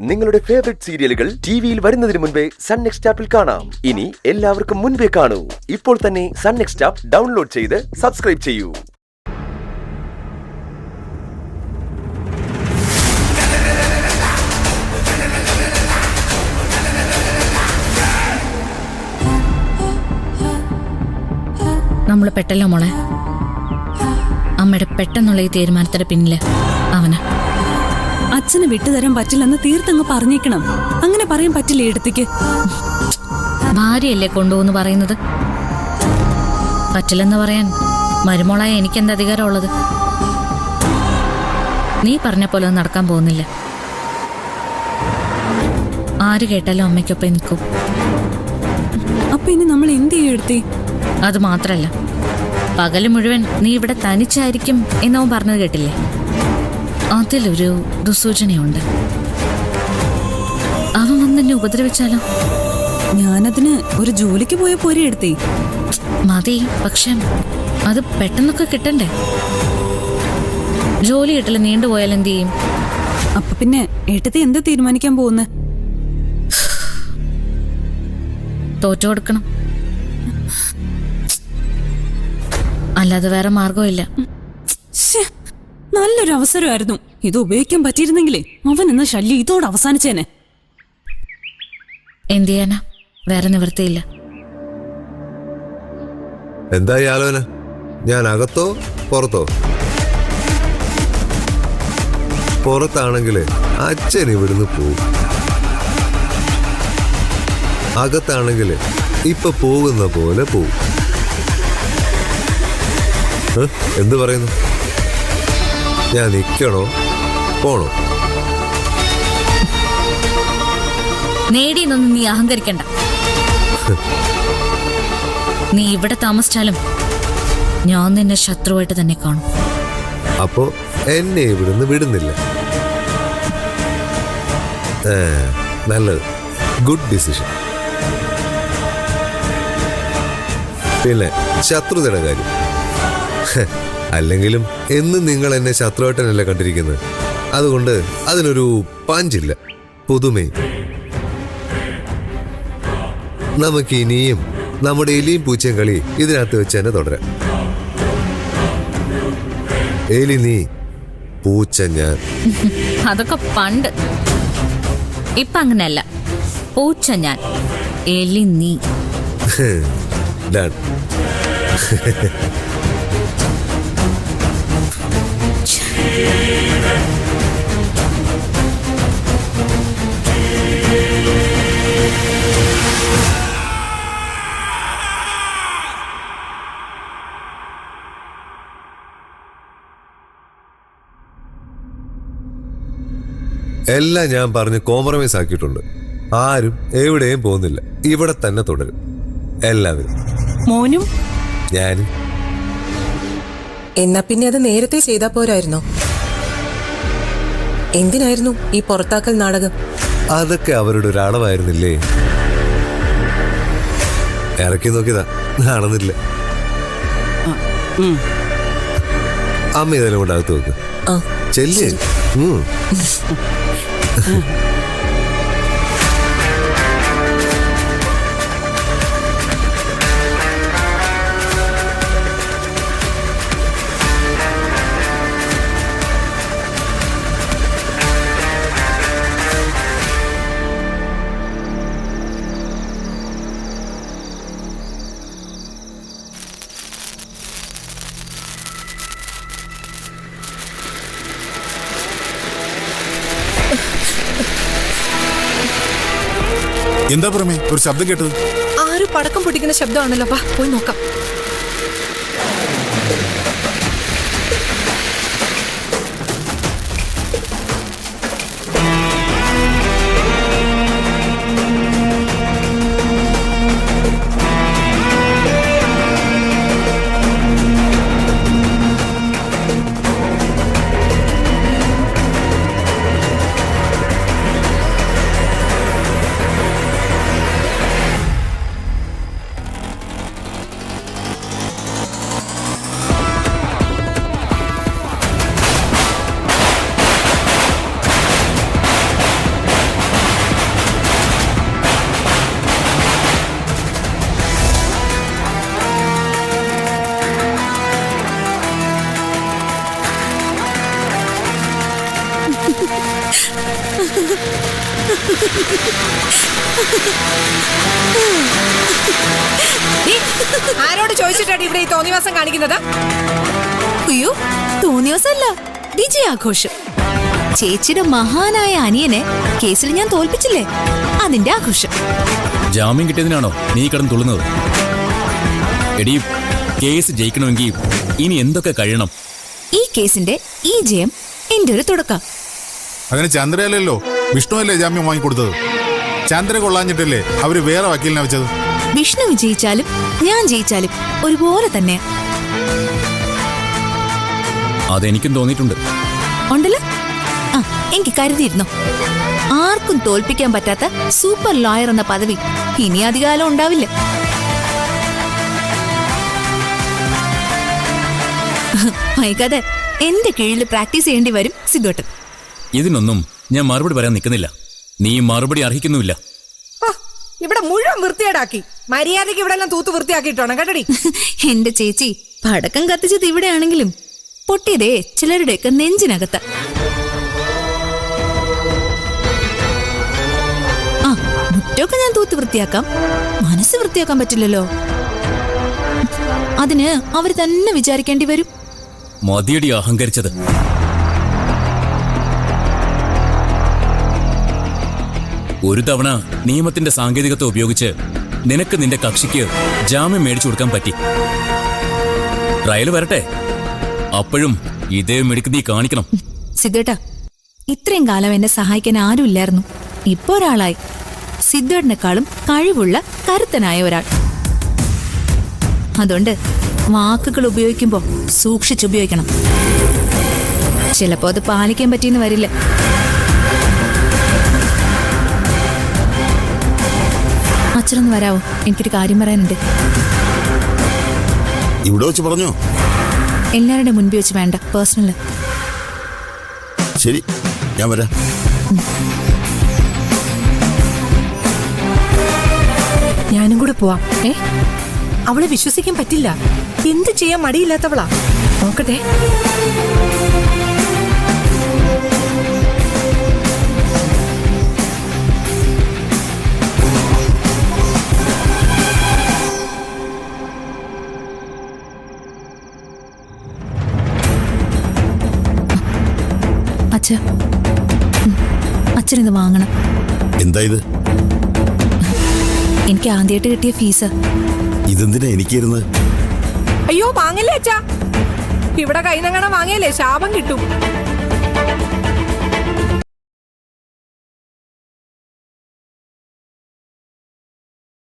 നിങ്ങളുടെ ഫേവറേറ്റ് സീരിയലുകൾ ടിവിയിൽ വരുന്നതിന് മുൻപേ സൺ നെക്സ്റ്റ് ആപ്പിൽ കാണാം. ഇനി എല്ലാവർക്കും മുൻപേ കാണൂ. ഇപ്പോൾ തന്നെ സൺ നെക്സ്റ്റ് ആപ്പ് ഡൗൺലോഡ് ചെയ്ത് സബ്സ്ക്രൈബ് ചെയ്യൂ. നമ്മള് പെട്ടല്ലോ മോളെ. അമ്മയുടെ പെട്ടെന്നുള്ള ഈ തീരുമാനത്തിന്റെ പിന്നില് അവന് അച്ഛനെ വിട്ടുതരാൻ പറ്റില്ലെന്ന് തീർത്തങ്ങ് പറഞ്ഞേക്കണം. അങ്ങനെ പറയാൻ പറ്റില്ലേ എടുത്തേക്ക്? ഭാര്യയല്ലേ കൊണ്ടുപോകുന്നു പറയുന്നത്. പറ്റില്ലെന്ന് പറയാൻ മരുമോളായ എനിക്കെന്ത് അധികാരമുള്ളത്? നീ പറഞ്ഞ പോലെ ഒന്നും നടക്കാൻ പോകുന്നില്ല. ആര് കേട്ടാലും അമ്മയ്ക്കൊപ്പം നിൽക്കും. അപ്പൊ ഇനി നമ്മൾ എന്ത് ചെയ്യും എടുത്തേ? അത് മാത്രല്ല, പകല് മുഴുവൻ നീ ഇവിടെ തനിച്ചായിരിക്കും എന്നവൻ പറഞ്ഞത് കേട്ടില്ലേ? അതിലൊരു ദുസൂചനയുണ്ട്. അവൻ വന്നെന്നെ ഉപദ്രവിച്ചാലോ? ഞാനതിന് ഒരു ജോലിക്ക് പോയ പോരെ എടുത്തേ. മതി, പക്ഷെ അത് പെട്ടെന്നൊക്കെ കിട്ടണ്ടേ? ജോലി കിട്ടല് നീണ്ടുപോയാൽ എന്ത് ചെയ്യും? അപ്പൊ പിന്നെ ഏട്ടത്തെ എന്താ തീരുമാനിക്കാൻ പോകുന്നത്? തോറ്റു കൊടുക്കണം, അല്ലാതെ വേറെ മാർഗമില്ല. നല്ലൊരു അവസരമായിരുന്നു. ഇത് ഉപയോഗിക്കാൻ പറ്റിയിരുന്നെങ്കിലേ അവൻ എന്ന ശല്യം ഇതോടെ അവസാനിച്ചേനെ. എന്ത് ചെയ്യാനാ? വേറെ നിവൃത്തിയില്ല. എന്തായി ആലോചന? ഞാൻ അകത്തോ പുറത്തോ? പുറത്താണെങ്കില് അച്ഛൻ ഇവിടുന്ന് പോവും. അകത്താണെങ്കില് ഇപ്പൊ പോകുന്ന പോലെ പോവും. എന്തു പറയുന്നു? ഞാൻ നിൽക്കണോ പോണോ? നേടിയെന്നൊന്നും നീ അഹങ്കരിക്കണ്ട. നീ ഇവിടെ താമസിച്ചാലും ഞാൻ നിന്നെ ശത്രുവായിട്ട് തന്നെ കാണും. അപ്പോ എന്നെ ഇവിടുന്ന് വിടുന്നില്ല. നല്ലത്, ഗുഡ് ഡിസിഷൻ. പിന്നെ ശത്രുതയുടെ കാര്യം, അല്ലെങ്കിലും എന്നും നിങ്ങൾ എന്നെ ശത്രുവായിട്ടനല്ല കണ്ടിരിക്കുന്നത്. അതുകൊണ്ട് അതിനൊരു പാഞ്ചില്ല, പുതുമയും. നമുക്ക് ഇനിയും നമ്മുടെ എലിയും പൂച്ചയും കളി ഇതിനകത്ത് വെച്ച് തന്നെ തുടരാം. എലി നീ, പൂച്ച ഞാൻ. അതൊക്കെ പണ്ട്. ഇപ്പൊ അങ്ങനെയല്ല. പൂച്ച ഞാൻ, എലി നീ. ഡൺ. എല്ലാം ഞാൻ പറഞ്ഞ് കോംപ്രമൈസ് ആക്കിയിട്ടുണ്ട്. ആരും എവിടെയും പോകുന്നില്ല, ഇവിടെ തന്നെ തുടരും എല്ലാവരും. മോനും ഞാനും. എന്നാ പിന്നെ അത് നേരത്തെ ചെയ്താ പോരായിരുന്നോ? എന്തിനായിരുന്നു ഈ പുറത്താക്കൽ നാടകം? അതൊക്കെ അവരുടെ ഒരു അളവായിരുന്നില്ലേ? ഇറക്കി നോക്കിയതാ, നടന്നില്ല. അമ്മ ഇതെല്ലാം കൊണ്ട് അകത്ത് നോക്ക്. ചെല്ലേ. എന്താ പുറമേ ഒരു ശബ്ദം കേട്ടത്? ആരും പടക്കം പൊട്ടിക്കുന്ന ശബ്ദമാണല്ലോ. വാ പോയി നോക്കാം. നീ ആരോട് ചോദിച്ചിട്ടാണ് ഇവിടെ ഈ തോന്നിവാസം കാണിക്കുന്നത്? അയ്യോ, തോന്നിയവസല്ല, വിജയാഘോഷം. ചേച്ചിയുടെ മഹാനായ അനിയനെ കേസിൽ ഞാൻ തോൽപ്പിച്ചില്ലേ, അതിന്റെ ആഘോഷം. ജാമ്യം കിട്ടിയതിനാണോ നീ കിടന്ന് തുള്ളുന്നത്? എടി, കേസ് ജയിക്കണമെങ്കിൽ ഇനി എന്തൊക്കെ കഴിയണം? ഈ കേസിന്റെ ഈ ജയം എന്റെ ഒരു തുടക്കം. അങ്ങനെ ചന്ദ്രയല്ലല്ലോ, വിഷ്ണുവല്ലേ ജാമ്യം വാങ്ങിക്കൊടുത്തത്. ചന്ദ്ര കൊള്ളാഞ്ഞിട്ടല്ലേ അവര് വേറെ വക്കീലിനെ വെച്ചത്. വിഷ്ണു വിജയിച്ചാലും ഞാൻ ജയിച്ചാലും ഒരുപോലെ തന്നെ അതെനിക്കും തോന്നിയിട്ടുണ്ട്. ഉണ്ടല്ലോ. ആ, എനിക്ക് കരുതിയിരുന്നു. ആർക്കും തോൽപ്പിക്കാൻ പറ്റാത്ത സൂപ്പർ ലോയർ എന്ന പദവി ഇനി അധികാലം ഉണ്ടാവില്ല. വൈകാതെ എന്റെ കീഴിൽ പ്രാക്ടീസ് ചെയ്യേണ്ടി വരും സിദ്ധോട്ടൻ. ഇതിനൊന്നും ഞാൻ മറുപടി പറയാൻ നിൽക്കുന്നില്ല. നീ മറുപടി അർഹിക്കുന്നുമില്ല. ഇവിടെ മുഴുവൻ വൃത്തിയേടാക്കി. മര്യാദയ്ക്ക് ഇവിടെ എല്ലാം തൂത്ത് വൃത്തിയാക്കിയിട്ടാണ് കേട്ടടി. എന്റെ ചേച്ചി, പടക്കം കത്തിച്ചത് ഇവിടെയാണെങ്കിലും പൊട്ടിയതേ ചിലരുടെയൊക്കെ നെഞ്ചിനകത്ത. ആ, മുറ്റൊക്കെ ഞാൻ തൂത്ത് വൃത്തിയാക്കാം, മനസ്സ് വൃത്തിയാക്കാൻ പറ്റില്ലല്ലോ. അതിന് അവർ തന്നെ വിചാരിക്കേണ്ടി വരും. മതിയടി അഹങ്കരിച്ചത്. ഒരു തവണ നിയമത്തിന്റെ സാങ്കേതികത്വം ഉപയോഗിച്ച് നിനക്ക് നിന്റെ കക്ഷിക്ക് ജാമ്യം മേടിച്ചു കൊടുക്കാൻ പറ്റി. ട്രയൽ വരട്ടെ, അപ്പോഴും ഇതേ മിടുക്ക് നീ കാണിക്കണം. സിദ്ധേട്ടാ, ഇത്രയും കാലം എന്നെ സഹായിക്കാൻ ആരുമില്ലായിരുന്നു. ഇപ്പൊ ഒരാളായി. സിദ്ധേട്ടനെക്കാളും കഴിവുള്ള കരുത്തനായ ഒരാൾ. അതുകൊണ്ട് വാക്കുകൾ ഉപയോഗിക്കുമ്പോ സൂക്ഷിച്ചുപയോഗിക്കണം. ചിലപ്പോ അത് പാലിക്കാൻ പറ്റിയെന്ന് വരില്ല. അച്ഛനൊന്ന് വരാവോ, എനിക്കൊരു കാര്യം പറയാനുണ്ട്. ഇവിടെ വെച്ച് പറഞ്ഞോ? എല്ലാവരുടെ മുൻപിൽ വെച്ച് വേണ്ട, പേഴ്സണല്. ശരി, ഞാൻ വരാം. ഞാനും കൂടെ പോവാം. അവളെ വിശ്വസിക്കാൻ പറ്റില്ല. എന്ത് ചെയ്യാൻ മടിയില്ലാത്തവളാ. നോക്കട്ടെ. അച്ഛനിത് വാങ്ങണം. എന്താ ഇത്? എനിക്ക് ആദ്യമായിട്ട് കിട്ടിയ ഫീസ്. ഇതെന്തിനാ എനിക്കിരുന്നത്? അയ്യോ, വാങ്ങല്ലേ അച്ഛാ. ഇവിടെ കൈനങ്ങണ വാങ്ങിയല്ലേ ശാപം കിട്ടും.